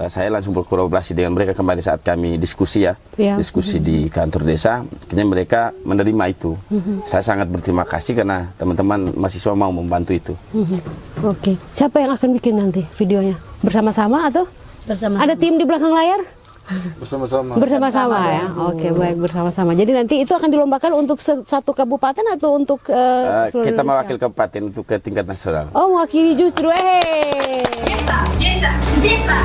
saya langsung berkolaborasi dengan mereka kembali saat kami diskusi diskusi di kantor desa. Akhirnya mereka menerima itu. Saya sangat berterima kasih karena teman-teman mahasiswa mau membantu itu. Oke, siapa yang akan bikin nanti videonya? Bersama-sama atau? Bersama. Ada tim di belakang layar? Bersama-sama. Bersama-sama ya. Oke, baik, bersama-sama. Jadi nanti itu akan dilombakan untuk satu kabupaten atau untuk seluruh kita Indonesia? mewakili kabupaten untuk ke tingkat nasional. Oh, mewakili justru. Gesa.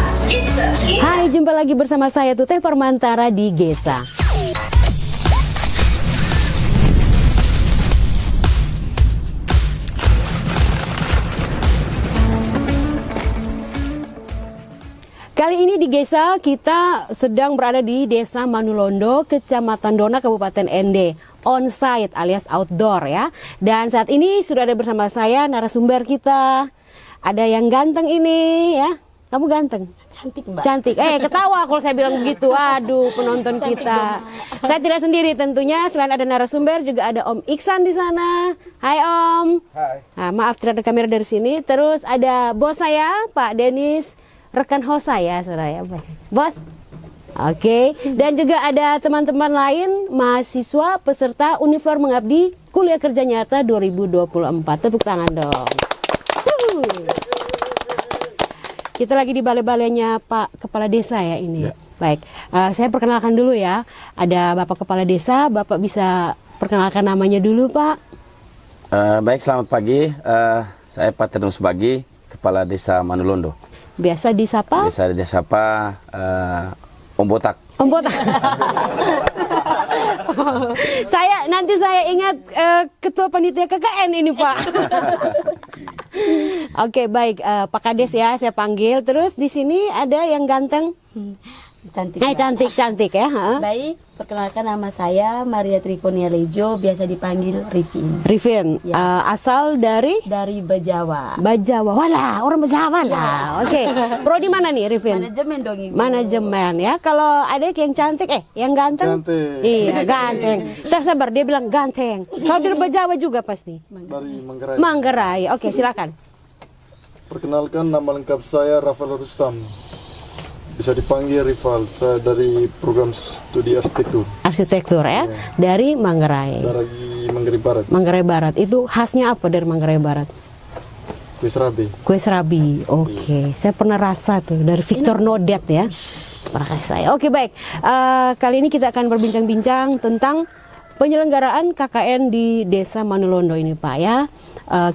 Hai, jumpa lagi bersama saya Tuteh Permantara di Gesa. Kali ini di Gesa kita sedang berada di Desa Manulondo, Kecamatan Dona, Kabupaten Ende. On-site alias outdoor ya. Dan saat ini sudah ada bersama saya narasumber kita. Ada yang ganteng ini ya. Kamu ganteng? Cantik, Mbak. Cantik. Ketawa kalau saya bilang begitu. Aduh, penonton kita. Saya tidak sendiri tentunya. Selain ada narasumber juga ada Om Iksan di sana. Hai Om. Hai. Nah, maaf tidak ada kamera dari sini. Terus ada bos saya, Pak Denis. Rekan host saya, saudara. Bos. Oke. Dan juga ada teman-teman lain, mahasiswa peserta Uniflor Mengabdi Kuliah Kerja Nyata 2024. Tepuk tangan dong. Kita lagi di balai-balainya Pak Kepala Desa ya ini. Ya. Baik, saya perkenalkan dulu ya. Ada Bapak Kepala Desa, Bapak bisa perkenalkan namanya dulu Pak. Baik, selamat pagi. Saya Pak Ternus Bagi, Kepala Desa Manulondo. Biasa disapa? Biasa disapa Om Botak. Om Botak. Nanti saya ingat Ketua Panitia KKN ini Pak. Oke, baik, Pak Kades ya saya panggil. Terus di sini ada yang ganteng. Cantik. Cantik ya. Baik, perkenalkan nama saya Maria Trifonia Lejo, biasa dipanggil Rifin. Rifin, Ya. Asal dari Bajawa. Bajawa. Walah, orang Bajawa lah. Oke. Prodi mana nih Rifin? Manajemen dong Ibu. Manajemen ya. Kalau ada yang cantik, yang ganteng? Ganteng. Iya, ganteng. Tersabar, dia bilang ganteng. Kau dari Bajawa juga pasti? Dari Manggarai. Manggarai. Oke, silakan. Perkenalkan, nama lengkap saya Rafael Rustam. Bisa dipanggil rival. Saya dari program studi arsitektur. Arsitektur ya. Dari Manggarai. Dari Manggarai Barat. Manggarai Barat. Itu khasnya apa dari Manggarai Barat? Kue serabi. Kue serabi. Oke. Saya pernah rasa tuh dari Victor Nodet ya. Pernah kasih saya. Oke, baik. Kali ini kita akan berbincang-bincang tentang penyelenggaraan KKN di Desa Manulondo ini Pak ya.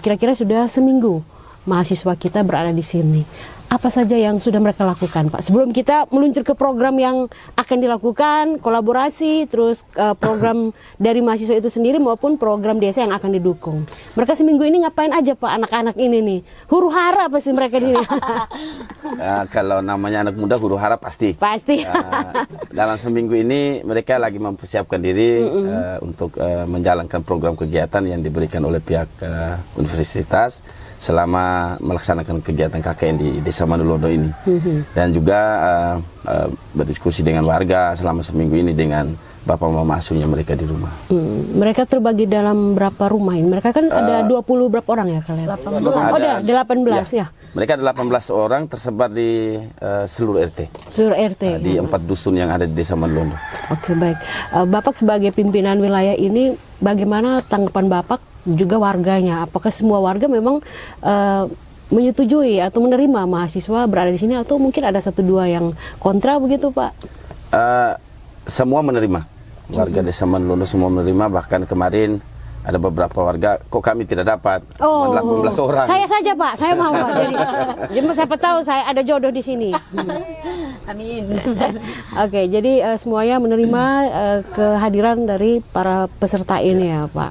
Kira-kira sudah seminggu mahasiswa kita berada di sini. Apa saja yang sudah mereka lakukan Pak? Sebelum kita meluncur ke program yang akan dilakukan, kolaborasi, terus program dari mahasiswa itu sendiri maupun program desa yang akan didukung. Mereka seminggu ini ngapain aja Pak anak-anak ini nih? Huru hara pasti mereka ini. Kalau namanya anak muda huru hara pasti. Pasti. Dalam seminggu ini mereka lagi mempersiapkan diri untuk menjalankan program kegiatan yang diberikan oleh pihak universitas selama melaksanakan kegiatan KKN di Desa Manulondo ini. Dan juga berdiskusi dengan warga selama seminggu ini dengan bapak mama asuhnya mereka di rumah. Mereka terbagi dalam berapa rumah ini? Mereka kan ada 20 berapa orang ya kalian? 18. Oh, ada 18 ya. Mereka ada 18 orang tersebar di seluruh RT. Seluruh RT. Di 4 dusun yang ada di Desa Manulondo. Oke, baik. Bapak sebagai pimpinan wilayah ini, bagaimana tanggapan Bapak juga warganya? Apakah semua warga memang menyetujui atau menerima mahasiswa berada di sini, atau mungkin ada satu dua yang kontra begitu Pak? Semua menerima. Warga Desa Manulondo semua menerima. Bahkan kemarin ada beberapa warga, kok kami tidak dapat? Oh, 18 orang. Saya saja Pak, saya mau Pak. Jadi siapa tahu saya ada jodoh di sini. Amin. Oke, jadi semuanya menerima kehadiran dari para peserta ini ya Pak.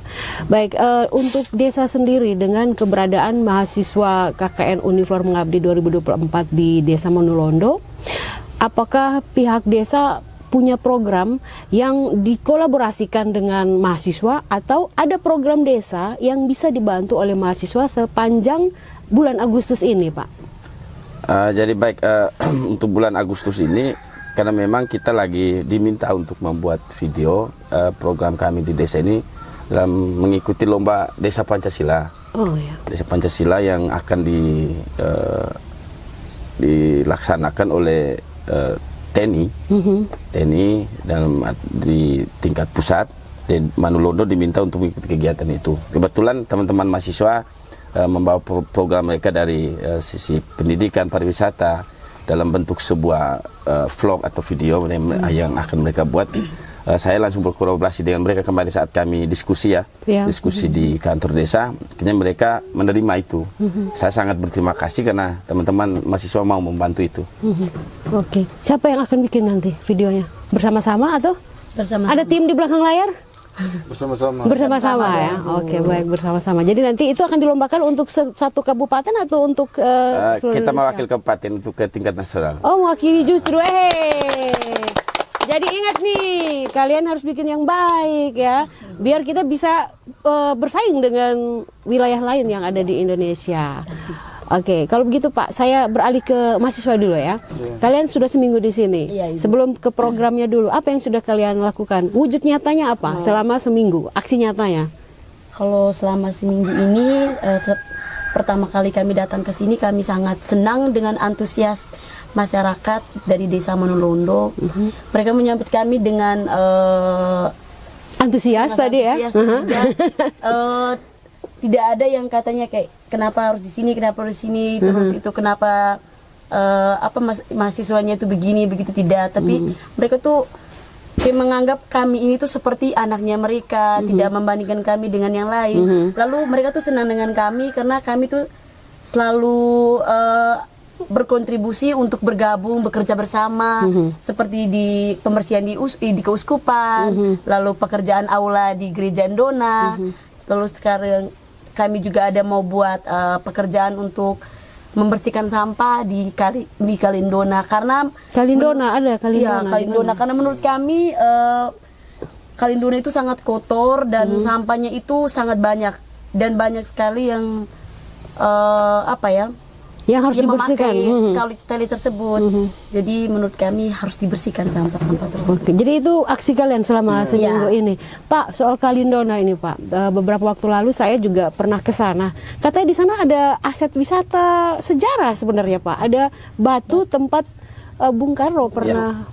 Baik, untuk desa sendiri dengan keberadaan mahasiswa KKN Uniflor Mengabdi 2024 di Desa Manulondo, apakah pihak desa punya program yang dikolaborasikan dengan mahasiswa, atau ada program desa yang bisa dibantu oleh mahasiswa sepanjang bulan Agustus ini Pak? Jadi baik, untuk bulan Agustus ini karena memang kita lagi diminta untuk membuat video program kami di desa ini dalam mengikuti lomba Desa Pancasila. Oh ya. Desa Pancasila yang akan dilaksanakan oleh TNI, di tingkat pusat. Dan Manulondo diminta untuk mengikuti kegiatan itu. Kebetulan teman-teman mahasiswa membawa program mereka dari sisi pendidikan pariwisata dalam bentuk sebuah vlog atau video yang akan mereka buat. Saya langsung berkolaborasi dengan mereka kembali saat kami diskusi diskusi di kantor desa. Akhirnya mereka menerima itu. Saya sangat berterima kasih karena teman-teman mahasiswa mau membantu itu. Oke, siapa yang akan bikin nanti videonya? Bersama-sama atau Bersama. ada tim di belakang layar? Bersama-sama ya. Oke, baik, bersama-sama. Jadi nanti itu akan dilombakan untuk satu kabupaten atau untuk seluruh kita Indonesia? mewakili kabupaten untuk ke tingkat nasional. Oh, mewakili justru. Jadi ingat nih, kalian harus bikin yang baik ya, biar kita bisa bersaing dengan wilayah lain yang ada di Indonesia. Oke, kalau begitu Pak, saya beralih ke mahasiswa dulu ya. Kalian sudah seminggu di sini. Iya, Ibu. Sebelum ke programnya dulu, apa yang sudah kalian lakukan? Wujud nyatanya apa selama seminggu? Aksi nyatanya? Kalau selama seminggu ini, pertama kali kami datang ke sini, kami sangat senang dengan antusias masyarakat dari Desa Manulondo. Mereka menyambut kami dengan Antusias sangat tadi ya? antusias dan juga, tidak ada yang katanya kayak kenapa harus di sini, kenapa harus di sini, terus itu kenapa mahasiswanya itu begini begitu, tidak. Tapi mereka tuh kayak menganggap kami ini tuh seperti anaknya mereka, tidak membandingkan kami dengan yang lain. Lalu mereka tuh senang dengan kami karena kami tuh selalu berkontribusi untuk bergabung, bekerja bersama, seperti di pembersihan di keuskupan, lalu pekerjaan aula di gereja Ndona, lalu sekarang kami juga ada mau buat pekerjaan untuk membersihkan sampah di Kalindona, karena Kalindona ada Kalindona. Iya, Kalindona karena menurut kami Kalindona itu sangat kotor dan sampahnya itu sangat banyak dan banyak sekali yang yang harus dibersihkan. Tali tersebut. Jadi menurut kami harus dibersihkan sampah-sampah tersebut. Oke, jadi itu aksi kalian selama seminggu ini. Pak, soal Kalindona ini Pak, beberapa waktu lalu saya juga pernah ke sana. Katanya di sana ada aset wisata sejarah sebenarnya Pak. Ada batu tempat Bung Karno pernah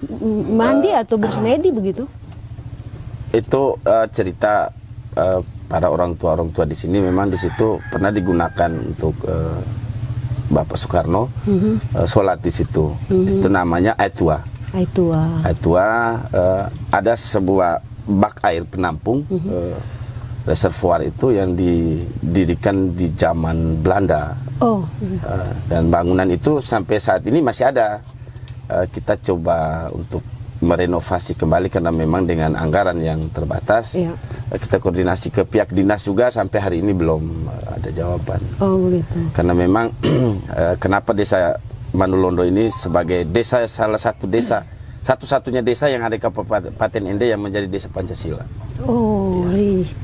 mandi atau bersemedi begitu. Itu cerita para orang tua di sini, memang di situ pernah digunakan untuk Bapak Soekarno sholat di situ. Itu namanya Aitua. Ada sebuah bak air penampung reservoir itu yang didirikan di zaman Belanda. Dan bangunan itu sampai saat ini masih ada. Kita coba untuk merenovasi kembali karena memang dengan anggaran yang terbatas. Kita koordinasi ke pihak dinas juga, sampai hari ini belum ada jawaban. Begitu. Karena memang kenapa Desa Manulondo ini sebagai salah satu desa, satu-satunya desa yang ada di Kabupaten Ende yang menjadi desa Pancasila.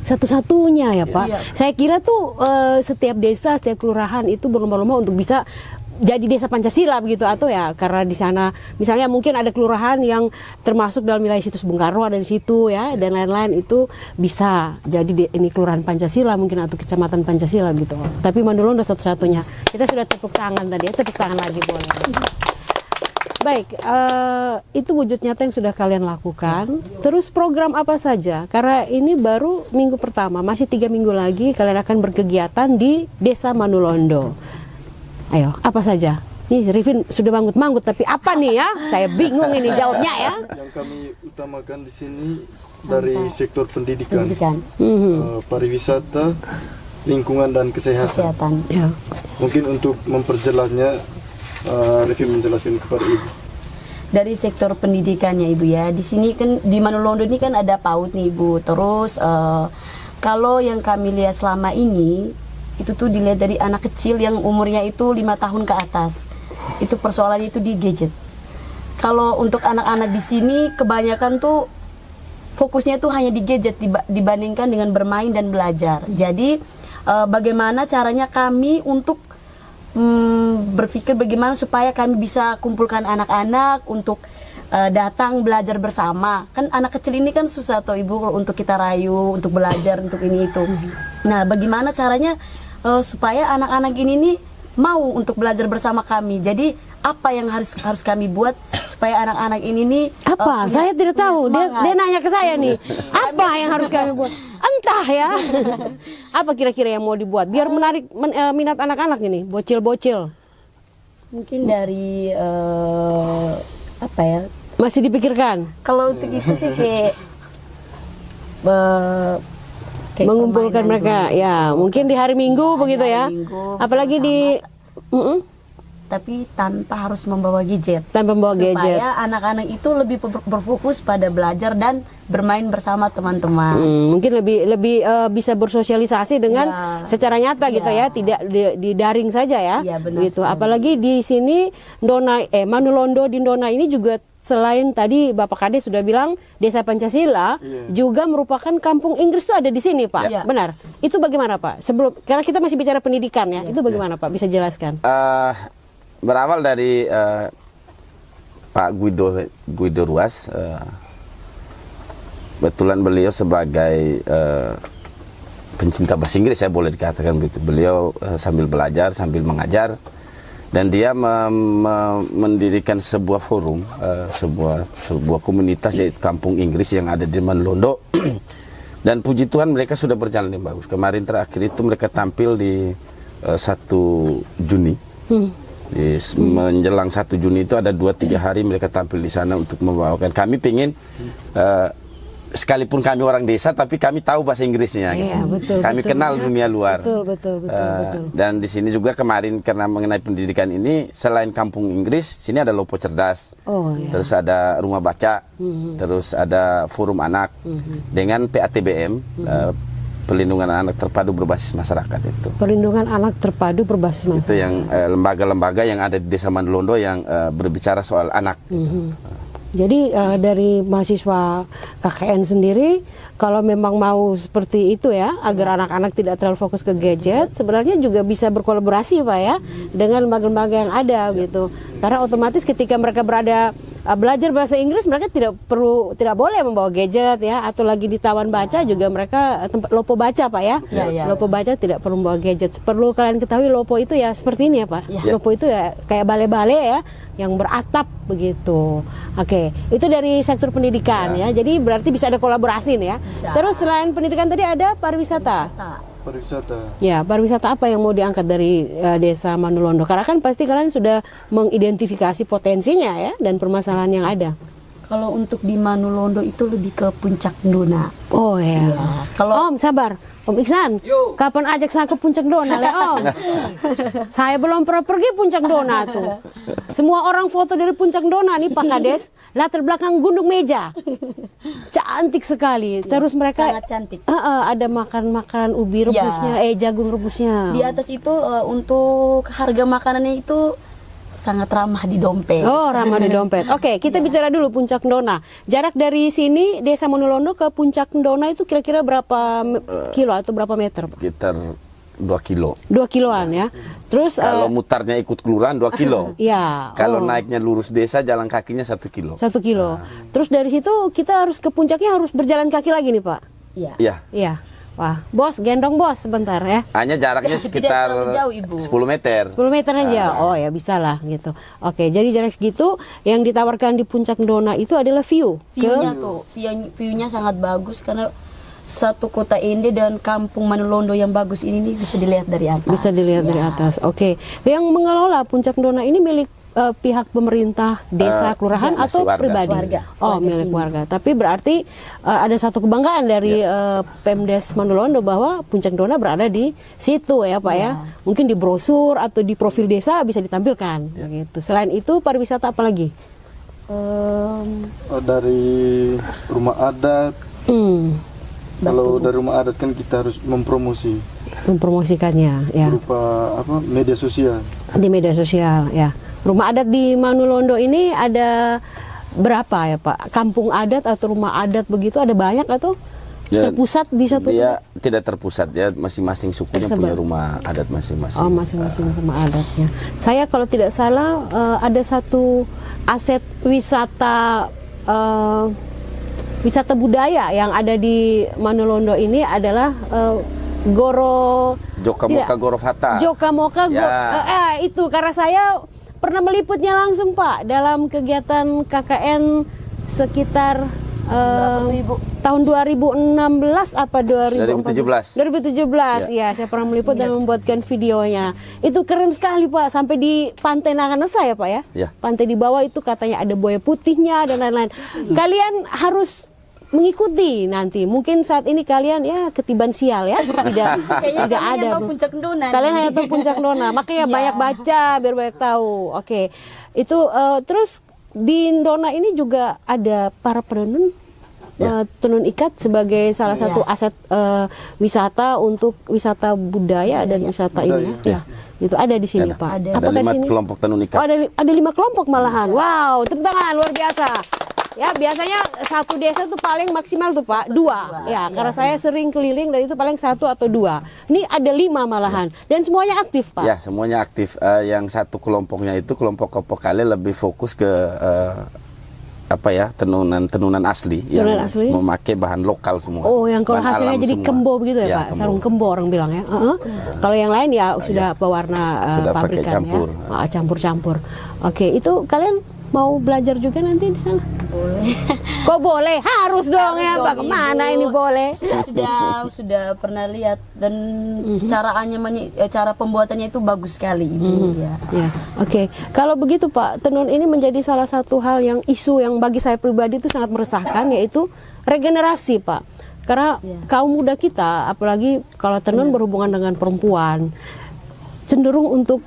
Satu-satunya ya Pak. Iya. Saya kira tuh setiap desa, setiap kelurahan itu berlomba-lomba untuk bisa jadi desa Pancasila begitu, atau ya karena di sana misalnya mungkin ada kelurahan yang termasuk dalam wilayah situs Bung Karno ada di situ ya, dan lain-lain, itu bisa jadi ini kelurahan Pancasila mungkin atau kecamatan Pancasila gitu. Tapi Manulondo satu-satunya. Kita sudah tepuk tangan tadi ya, tepuk tangan lagi boleh. Baik, itu wujud nyata yang sudah kalian lakukan. Terus program apa saja? Karena ini baru minggu pertama, masih 3 minggu lagi kalian akan berkegiatan di Desa Manulondo. Ayo, apa saja? Nih, Rifin sudah manggut-manggut, tapi apa nih ya? Saya bingung ini jawabnya ya. Yang kami utamakan di sini dari sektor pendidikan, pariwisata, lingkungan dan kesehatan. Mungkin untuk memperjelasnya, Rifin menjelaskan kepada Ibu. Dari sektor pendidikannya Ibu ya, di sini kan di Manulondo ini kan ada PAUD nih Ibu. Terus kalau yang kami lihat selama ini itu tuh dilihat dari anak kecil yang umurnya itu 5 tahun ke atas. Itu persoalannya itu di gadget. Kalau untuk anak-anak di sini kebanyakan tuh fokusnya tuh hanya di gadget dibandingkan dengan bermain dan belajar. Jadi bagaimana caranya kami untuk berpikir bagaimana supaya kami bisa kumpulkan anak-anak untuk datang belajar bersama. Kan anak kecil ini kan susah toh Ibu untuk kita rayu, untuk belajar, untuk ini itu. Nah, bagaimana caranya supaya anak-anak ini nih mau untuk belajar bersama kami. Jadi apa yang harus kami buat supaya anak-anak ini nih Apa? punya- Saya tidak punya tahu. semangat. Dia nanya ke saya nih. Apa yang harus kami buat? Entah ya. Apa kira-kira yang mau dibuat biar menarik minat anak-anak ini, bocil-bocil. Mungkin dari apa ya? Masih dipikirkan. Kalau untuk itu sih kayak kayak Mengumpulkan permainan mereka. dulu. Ya, mungkin di hari Minggu begitu hari ya. Minggu Apalagi di tapi tanpa harus membawa gadget. tanpa membawa gadget. Supaya anak-anak itu lebih berfokus pada belajar dan bermain bersama teman-teman. Mungkin lebih bisa bersosialisasi dengan Ya. secara nyata gitu Ya. ya, tidak di daring saja ya. Ya, benar gitu. sekali. Apalagi di sini Manulondo di Ndona ini juga selain tadi Bapak Kades sudah bilang Desa Pancasila juga merupakan kampung Inggris itu ada di sini, Pak. Ya. Benar. Itu bagaimana, Pak? Karena kita masih bicara pendidikan ya. Itu bagaimana, Pak? Bisa jelaskan? Berawal dari Pak Guido Ruas, betulan beliau sebagai pencinta bahasa Inggris, saya boleh dikatakan begitu. Beliau sambil belajar, sambil mengajar, dan dia mendirikan sebuah forum, sebuah komunitas yaitu Kampung Inggris yang ada di Manulondo. Dan puji Tuhan mereka sudah berjalan yang bagus. Kemarin terakhir itu mereka tampil di 1 Juni. Menjelang 1 Juni itu ada 2-3 hari mereka tampil di sana untuk membawakan. Kami pengen sekalipun kami orang desa tapi kami tahu bahasa Inggrisnya. Iya, betul, Kami betul, kenal ya. dunia luar. Betul. Dan di sini juga kemarin karena mengenai pendidikan ini selain Kampung Inggris, sini ada Lopo Cerdas. Oh, ya. Terus ada Rumah Baca. Terus ada Forum Anak dengan PATBM. Pelindungan anak terpadu berbasis masyarakat itu. Perlindungan anak terpadu berbasis masyarakat. Itu yang lembaga-lembaga yang ada di Desa Manulondo yang berbicara soal anak. Jadi dari mahasiswa KKN sendiri, kalau memang mau seperti itu ya, agar anak-anak tidak terlalu fokus ke gadget, sebenarnya juga bisa berkolaborasi Pak ya, dengan lembaga-lembaga yang ada gitu. Karena otomatis ketika mereka berada belajar bahasa Inggris, mereka tidak boleh membawa gadget ya, atau lagi di taman baca juga mereka tempat Lopo Baca Pak ya. Ya. Lopo Baca tidak perlu membawa gadget. Perlu kalian ketahui Lopo itu ya seperti ini ya Pak. Ya. Lopo itu ya kayak bale-bale ya, yang beratap begitu. Oke, itu dari sektor pendidikan ya. Jadi berarti bisa ada kolaborasi nih ya. Bisa. Terus selain pendidikan tadi ada pariwisata. Pariwisata. Ya, pariwisata apa yang mau diangkat dari Desa Manulondo? Karena kan pasti kalian sudah mengidentifikasi potensinya ya dan permasalahan yang ada. Kalau untuk di Manulondo itu lebih ke Puncak Ndona. Oh ya. Kalau Om sabar, Om Iksan, kapan ajak saya ke Puncak Ndona le Om? Saya belum pernah pergi Puncak Ndona tuh. Semua orang foto dari Puncak Ndona nih Pak Kades, latar belakang Gunung Meja. Cantik sekali. Terus mereka sangat cantik. ada makan ubi rebusnya, jagung rebusnya. Di atas itu untuk harga makanannya itu sangat ramah di dompet. Oh, ramah di dompet. Oke, kita bicara dulu Puncak Ndona. Jarak dari sini Desa Manulondo ke Puncak Ndona itu kira-kira berapa kilo atau berapa meter, Pak? Sekitar 2 kilo. 2 kiloan ya. Terus Kalau mutarnya ikut kelurahan 2 kilo. ya. Kalau naiknya lurus desa jalan kakinya 1 kilo. 1 kilo. Terus dari situ kita harus ke puncaknya harus berjalan kaki lagi nih, Pak. Iya. Iya. Iya. Wah, bos, gendong bos sebentar ya. Hanya jaraknya Tidak sekitar terlalu jauh, Ibu. 10 meter. 10 meter aja. Oh ya bisa lah gitu. Oke, jadi jarak segitu yang ditawarkan di Puncak Ndona itu adalah view. View-nya tuh, view-nya sangat bagus karena satu kota Ende dan kampung Manulondo yang bagus ini nih bisa dilihat dari atas. Bisa dilihat dari Ya. atas. Oke. Yang mengelola Puncak Ndona ini milik pihak pemerintah, desa, kelurahan ya, atau masih warga. pribadi? Warga. Oh, Warga milik sini. warga. Tapi berarti ada satu kebanggaan dari Pemdes Manulondo bahwa Puncak Ndona berada di situ ya, Pak ya. Mungkin di brosur atau di profil desa bisa ditampilkan gitu. Selain itu pariwisata apa lagi? Dari rumah adat. Kalau dari rumah adat kan kita harus Mempromosikannya ya berupa media sosial. di media sosial ya. Rumah adat di Manulondo ini ada berapa ya Pak? Kampung adat atau rumah adat begitu ada banyak atau Ya, terpusat di satu Dia tidak terpusat, ya masing-masing sukunya Tersebar. punya rumah adat masing-masing. Oh, masing-masing rumah adatnya. Saya kalau tidak salah ada satu aset wisata wisata budaya yang ada di Manulondo ini adalah Goro Joka Moka Goro Fata. Joka Moka Ya. itu karena saya pernah meliputnya langsung Pak dalam kegiatan KKN sekitar tahun 2016 apa 2017. 2017 ya, saya pernah meliput dan membuatkan videonya. Itu keren sekali Pak, sampai di Pantai Naganesa ya Pak ya. Ya. Pantai di bawah itu katanya ada buaya putihnya dan lain-lain. Kalian harus mengikuti nanti. Mungkin saat ini kalian ya ketiban sial ya, tidak ada. Puncak Dona. Kalian hanya tahu Puncak Dona, makanya banyak baca biar banyak tahu. Oke, itu terus di Dona ini juga ada para penenun tenun ikat sebagai salah satu aset wisata untuk wisata budaya dan wisata ini ya. Itu ada di sini Pak. Ada Apakah 5 di sini? kelompok tenun ikat. Oh, ada 5 kelompok malahan. Wow, tepuk tangan luar biasa. Ya, biasanya satu desa tuh paling maksimal tuh Pak 2. Ya, karena saya sering keliling dan itu paling 1 atau 2. Ini ada 5 malahan dan semuanya aktif Pak. Ya, semuanya aktif. Yang satu kelompoknya itu kelompok Kopokale lebih fokus ke tenunan asli yang asli? memakai bahan lokal semua. Oh, yang kalau bahan hasilnya alam jadi semua. kembo begitu ya, Pak? Kembo. Sarung kembo orang bilang ya. Kalau yang lain ya sudah pewarna Sudah pakai pabrikan campur. ya. Campur-campur. Oke, itu kalian mau belajar juga nanti di sana? Boleh. Kok boleh? Harus dong ya, dong, Pak. Kemana Ibu. ini boleh? Sudah pernah lihat dan cara pembuatannya itu bagus sekali Ibu ya. Ya, oke. Kalau begitu Pak, tenun ini menjadi salah satu hal yang isu yang bagi saya pribadi itu sangat meresahkan, yaitu regenerasi Pak. Karena kaum muda kita, apalagi kalau tenun berhubungan dengan perempuan, cenderung untuk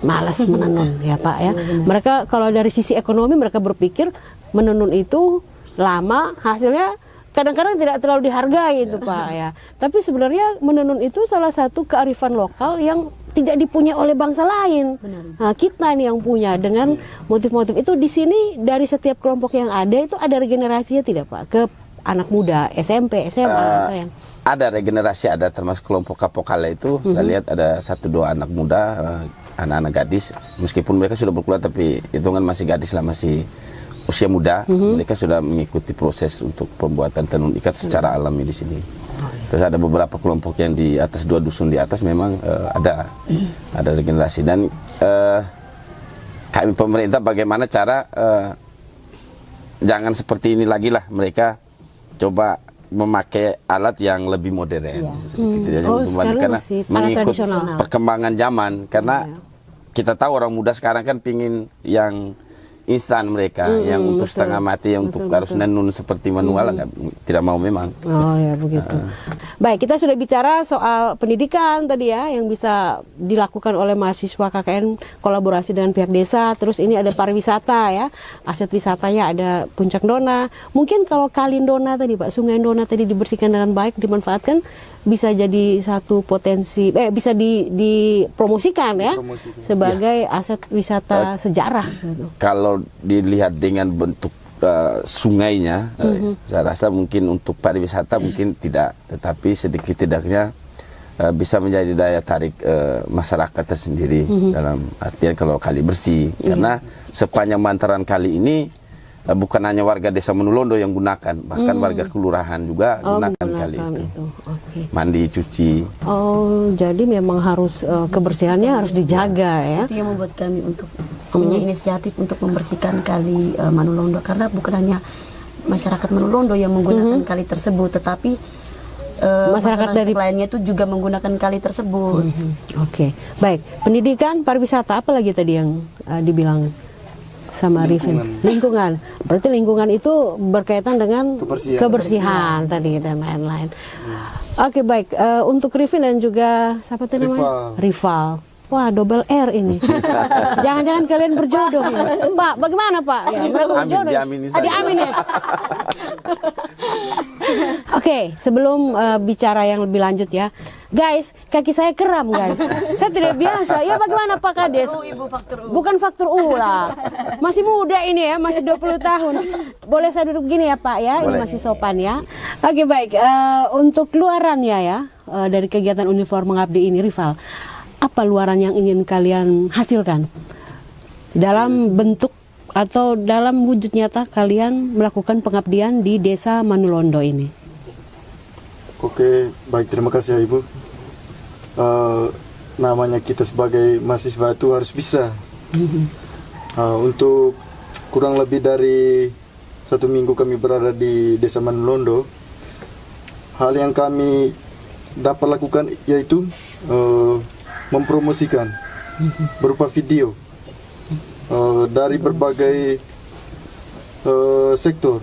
malas menenun ya Pak ya. Mereka kalau dari sisi ekonomi mereka berpikir menenun itu lama, hasilnya kadang-kadang tidak terlalu dihargai itu Pak ya. Tapi sebenarnya menenun itu salah satu kearifan lokal yang tidak dipunyai oleh bangsa lain. Nah, kita nih yang punya dengan motif-motif itu. Di sini dari setiap kelompok yang ada itu ada regenerasinya tidak Pak ke anak muda SMP, SMA atau yang Ada regenerasi, ada termasuk kelompok Kopokale itu. Saya lihat ada 1-2 anak muda, anak-anak gadis, meskipun mereka sudah berkuliah tapi hitungan masih gadis lah, masih usia muda. Mereka sudah mengikuti proses untuk pembuatan tenun ikat secara alami di sini. Terus ada beberapa kelompok yang di atas 2 dusun di atas memang ada regenerasi. Dan kami pemerintah bagaimana cara jangan seperti ini lagi lah, mereka coba memakai alat yang lebih modern, karena mengikut perkembangan zaman. Karena kita tahu orang muda sekarang kan pingin yang instan mereka, yang untuk setengah mati, yang untuk harus nenun seperti manual, tidak mau memang. Oh ya begitu. Baik, kita sudah bicara soal pendidikan tadi ya, yang bisa dilakukan oleh mahasiswa KKN kolaborasi dengan pihak desa. Terus ini ada pariwisata ya, aset wisatanya ada Puncak Dona. Mungkin kalau Kali Dona tadi Pak, Sungai Dona tadi dibersihkan dengan baik, dimanfaatkan, bisa jadi satu potensi, bisa dipromosikan ya sebagai aset wisata sejarah. Kalau dilihat dengan bentuk sungainya, saya rasa mungkin untuk pariwisata mungkin tidak, tetapi sedikit tidaknya bisa menjadi daya tarik masyarakat tersendiri dalam artian kalau kali bersih, karena sepanjang bantaran kali ini bukan hanya warga desa Manulondo yang gunakan, bahkan warga kelurahan juga gunakan kali itu. Mandi, cuci. Oh, jadi memang harus kebersihannya harus dijaga ya. Itu yang membuat kami untuk punya inisiatif untuk membersihkan kali Manulondo, karena bukan hanya masyarakat Manulondo yang menggunakan kali tersebut, tetapi masyarakat dari lainnya itu juga menggunakan kali tersebut. Oke, baik. Pendidikan, pariwisata, apa lagi tadi yang dibilang sama Rifin? Lingkungan. Berarti lingkungan itu berkaitan dengan kebersihan tadi dan lain-lain. Oke, baik. Untuk Rifin dan juga siapa tadi namanya? Rival. Wah, double R ini. Jangan-jangan kalian berjodoh ya? Pak, bagaimana Pak? Ya, mereka berjodoh. Diamini saja. Diamin ya. Oke, sebelum bicara yang lebih lanjut ya, guys, kaki saya kram guys. Saya tidak biasa. Ya bagaimana Pak Kades? Ibu faktur U. Bukan faktur U lah. Masih muda ini ya, masih 20 tahun. Boleh saya duduk gini ya Pak ya? Ini masih sopan ya. Oke, baik. Untuk luarannya ya, dari kegiatan Uniform Mengabdi ini, Rival, apa luaran yang ingin kalian hasilkan dalam bentuk atau dalam wujud nyata kalian melakukan pengabdian di desa Manulondo ini? Oke, baik, terima kasih ya Ibu. Namanya kita sebagai mahasiswa itu harus bisa Untuk kurang lebih dari 1 minggu kami berada di Desa Manulondo, hal yang kami dapat lakukan yaitu mempromosikan berupa video dari berbagai sektor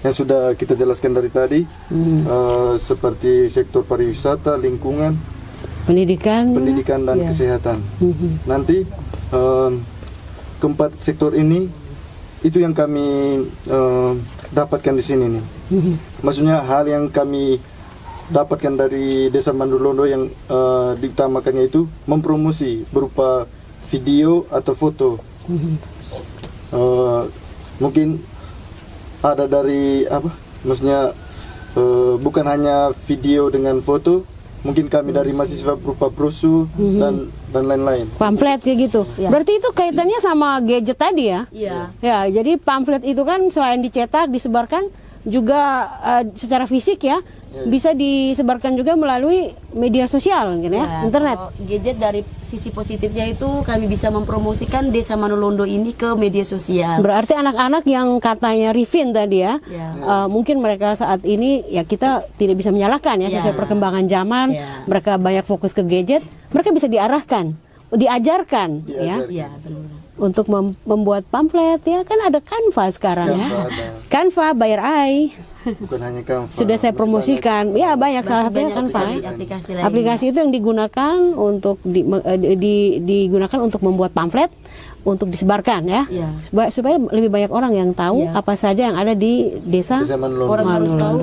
yang sudah kita jelaskan dari tadi, seperti sektor pariwisata, lingkungan, Pendidikan dan ya. kesehatan. Nanti keempat sektor ini itu yang kami dapatkan di sini nih. Maksudnya hal yang kami dapatkan dari Desa Manulondo yang diutamakannya itu mempromosi berupa video atau foto. Mungkin ada dari maksudnya bukan hanya video dengan foto, mungkin kami dari mahasiswa berupa brosur dan lain-lain. Pamflet kayak gitu. Ya. Berarti itu kaitannya sama gadget tadi ya? Iya. Ya, jadi pamflet itu kan selain dicetak, disebarkan juga secara fisik ya, bisa disebarkan juga melalui media sosial mungkin ya, internet. Kalau gadget dari sisi positifnya itu kami bisa mempromosikan Desa Manulondo ini ke media sosial. Berarti anak-anak yang katanya Rifin tadi ya, mungkin mereka saat ini ya kita tidak bisa menyalahkan ya, sesuai perkembangan zaman, mereka banyak fokus ke gadget, mereka bisa diarahkan, diajarkan ya. Iya, benar. Untuk membuat pamflet ya, kan ada Canva sekarang ya. Canva Bayar Ai. Bukan hanya Canva. Sudah saya promosikan. Ya banyak, salah satunya Canva. Aplikasi lain. Aplikasi itu yang digunakan untuk digunakan untuk membuat pamflet untuk disebarkan ya. Supaya lebih banyak orang yang tahu apa saja yang ada di Desa Manulondo. Orang harus tahu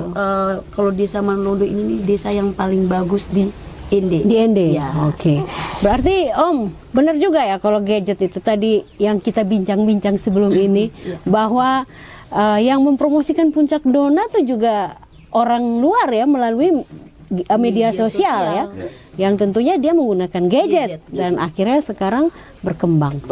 kalau Desa Manulondo ini nih desa yang paling bagus di ND. Di ND. Ya. Oke. Berarti Om, benar juga ya kalau gadget itu tadi yang kita bincang-bincang sebelum ini bahwa yang mempromosikan Puncak Dona itu juga orang luar ya melalui media sosial ya. Yang tentunya dia menggunakan gadget dan akhirnya sekarang berkembang.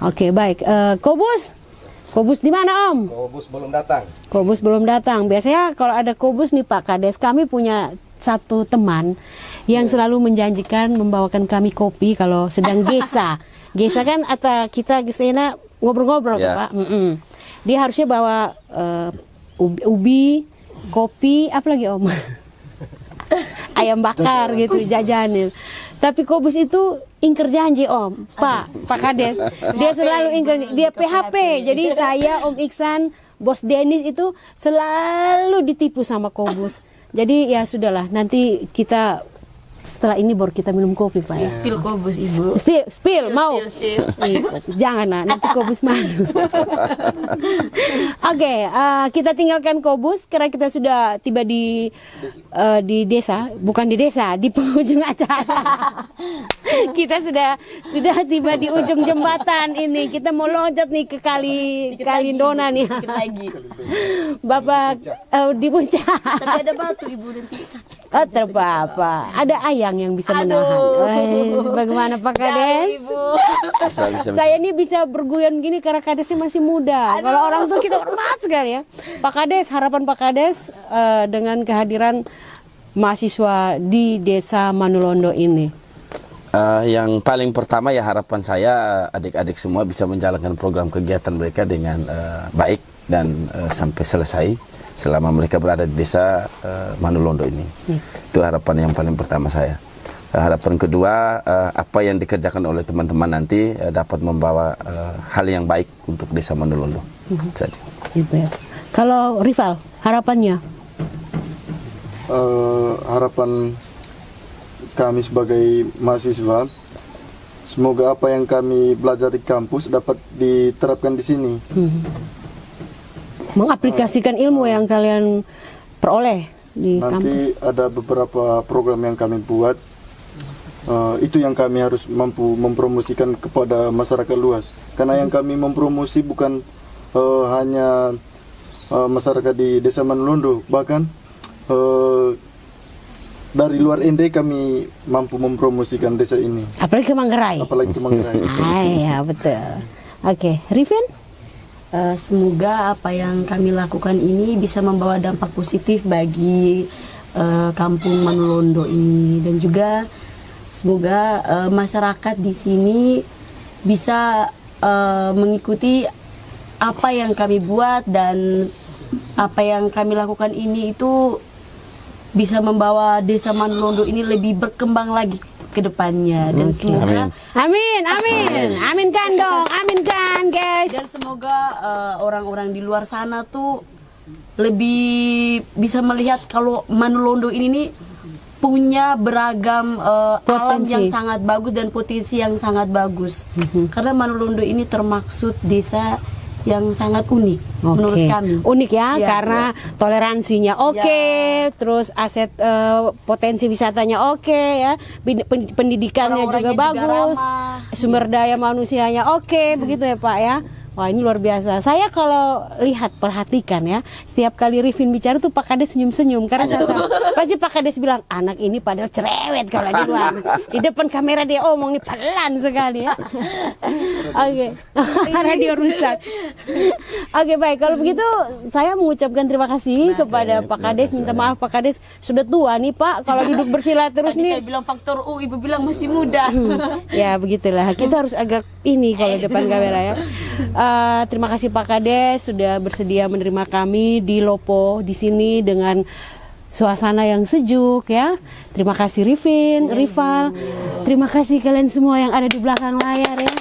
Oke, baik. Kobus di mana Om? Kobus belum datang. Kobus belum datang. Biasanya kalau ada Kobus nih Pak Kades, kami punya satu teman yang selalu menjanjikan membawakan kami kopi kalau sedang gesa. Gesa kan atau kita gesena ngobrol-ngobrol Pak. Dia harusnya bawa ubi, kopi, apa lagi Om? Ayam bakar gitu jajanin. Tapi Kobus itu ingker janji Om, Pak Kades. Dia selalu ingker, dia PHP. Jadi saya, Om Iksan, Bos Dennis itu selalu ditipu sama Kobus. Jadi ya sudahlah, nanti kita setelah ini baru kita minum kopi Pak ya. Spill Kobus Ibu. Spill mau? Jangan nanti Kobus malu. Oke, kita tinggalkan Kobus karena kita sudah tiba di desa, bukan di desa, di penghujung acara. Kita sudah tiba di ujung jembatan ini. Kita mau loncat nih ke kali Dona nih. Dikit lagi. Bapak di puncak. Tapi ada batu Ibu nanti sakit. Oh terpapa, ada ayang yang bisa menahan. Bagaimana Pak Kades? Saya ini bisa berguyon gini karena Kadesnya masih muda. Kalau orang tua kita hormat sekali ya. Pak Kades, harapan Pak Kades dengan kehadiran mahasiswa di Desa Manulondo ini. Yang paling pertama ya harapan saya adik-adik semua bisa menjalankan program kegiatan mereka dengan baik dan sampai selesai selama mereka berada di Desa Manulondo ini. Itu harapan yang paling pertama saya. Harapan kedua, apa yang dikerjakan oleh teman-teman nanti dapat membawa hal yang baik untuk Desa Manulondo. Saja. Kalau Rival, harapannya? Harapan kami sebagai mahasiswa, semoga apa yang kami belajar di kampus dapat diterapkan di sini. Mengaplikasikan ilmu yang kalian peroleh di Nanti kampus. ada beberapa program yang kami buat, itu yang kami harus mampu mempromosikan kepada masyarakat luas. Karena yang kami mempromosi bukan hanya masyarakat di Desa Manulondo, bahkan dari luar ND kami mampu mempromosikan desa ini. Apalagi ke Manggarai. Apalagi ke Manggarai. Ya betul. Oke, Rifin? Semoga apa yang kami lakukan ini bisa membawa dampak positif bagi kampung Manulondo ini, dan juga semoga masyarakat di sini bisa mengikuti apa yang kami buat dan apa yang kami lakukan ini itu bisa membawa Desa Manulondo ini lebih berkembang lagi ke depannya dan semoga Amin, amin, aminkan dong, aminkan guys. dan semoga orang-orang di luar sana tuh lebih bisa melihat kalau Manulondo ini nih punya beragam alam Potensi. yang sangat bagus dan potensi yang sangat bagus. Karena Manulondo ini termaksud desa yang sangat unik menurut Oke. kami. Unik ya, Ya. karena toleransinya oke, terus aset potensi wisatanya oke ya, pendidikannya juga Orang-orangnya juga bagus, ramah. sumber daya manusianya oke, begitu ya Pak ya. Wah ini luar biasa. Saya kalau lihat perhatikan ya, setiap kali Rifin bicara tuh Pak Kades senyum-senyum karena saya tahu pasti Pak Kades bilang anak ini padahal cerewet kalau di luar, di depan kamera dia omong nih pelan sekali ya. Oke, radio rusak. Oke baik, kalau begitu saya mengucapkan terima kasih kepada Pak Kades. Minta maaf Pak Kades sudah tua nih Pak, kalau duduk bersila terus Tadi nih. saya bilang faktor U, ibu bilang masih muda. Ya begitulah, kita harus agak ini kalau depan kamera ya. Terima kasih Pak Kades sudah bersedia menerima kami di Lopo di sini dengan suasana yang sejuk ya. Terima kasih Rifin, Rival. Terima kasih kalian semua yang ada di belakang layar ya.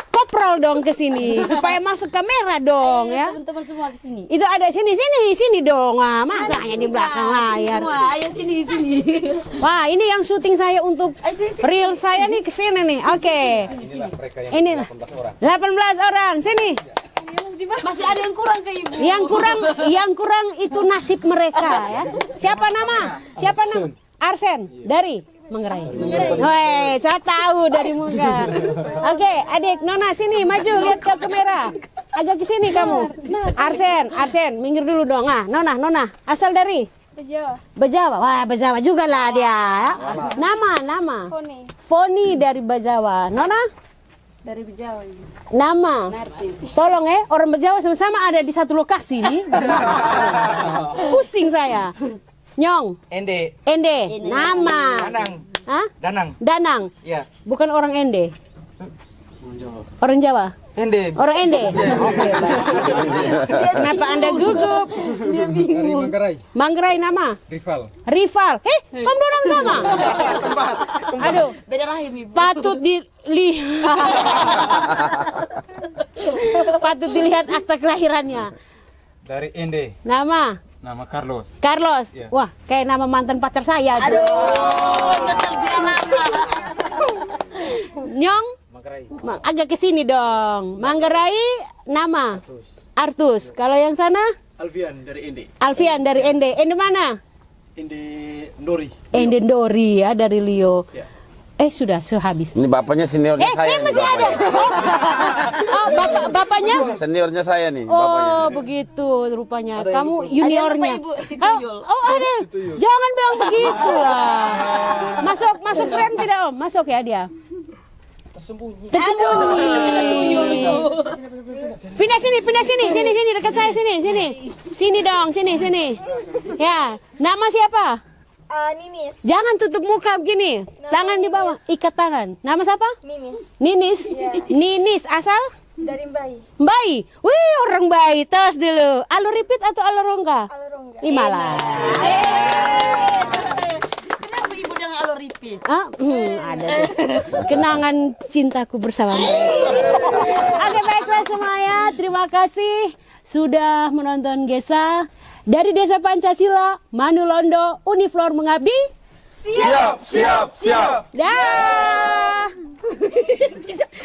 Koprol dong ke sini supaya masuk kamera dong ya. Teman-teman semua ke sini. Itu ada sini dong. Wah, masa hanya di belakang layar. Semua, ayo sini. Wah, ini yang syuting saya untuk reel saya nih ke sini nih. Oke. Ini 18 orang. Sini. Masih ada yang kurang ke ibu. Yang kurang itu nasib mereka ya. Siapa nama? Arsen dari Manggarai. Woi, saya tahu dari Manggar. Oke, adik Nona sini maju lihat ke kamera. Agak ke sini kamu. Arsen, minggir dulu dong. Ah, Nona, asal dari Bajawa. Wah, Bajawa juga lah dia. Nama. Foni dari Bajawa. Nona? Dari Bejawa. Nama. Tolong orang Bajawa sama-sama ada di satu lokasi nih. Pusing saya. Nyong. Ende. Nama. Danang. Hah? Danang. Ya. Bukan orang Ende. Orang Jawa. Ende. Orang Ende. Oke, baik. Kenapa Anda gugup? Dia bingung. Manggarai nama? Rival. Kamu orang sama? Aduh, Beda rahim ibu. patut patut dilihat akta kelahirannya. Dari Ende. Nama? Nama Carlos. Carlos. Wah, kayak nama mantan pacar saya. Aduh, nostalgia lama. Nyong? Manggarai. Agak ke sini dong. Manggarai nama? Artus. Kalau yang sana? Alfian dari Ende. Alfian dari Ende. Ende mana? Ende Ndori. Ende Dori ya dari Lio. Ya. Sudah habis. Ini bapaknya seniornya saya nih. Masih ada. Oh, bapaknya? Seniornya saya nih, Oh, bapaknya. begitu rupanya. Kamu juniornya. Ada apa, Ibu? Si Tuyul. Ada. Jangan bilang begitu lah. Masuk frame tidak, Om? Masuk ya dia. Tersembunyi. Pindah sini, dekat saya sini. Sini dong, sini. Ya, nama siapa? Ninis. Jangan tutup muka begini. Tangan di bawah, ikat tangan. Nama siapa? Ninis. Ninis asal? Dari Mbai. Mbai. Wih, orang Mbai. Tos dulu. Aluripit atau Alurongga? Alurongga. Imalah. Kenapa ibu dengan aloripit? Ada deh. Kenangan cintaku bersama mereka. Oke, baiklah semuanya. Terima kasih sudah menonton Gesa. Dari Desa Pancasila, Manulondo, Uniflor mengabdi. Siap. Dah.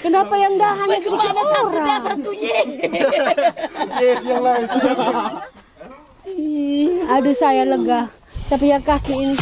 Kenapa yang dah hanya sedikit orang? Satunya. Yes, yang lain siap. Aduh, saya lega. Tapi ya kaki ini.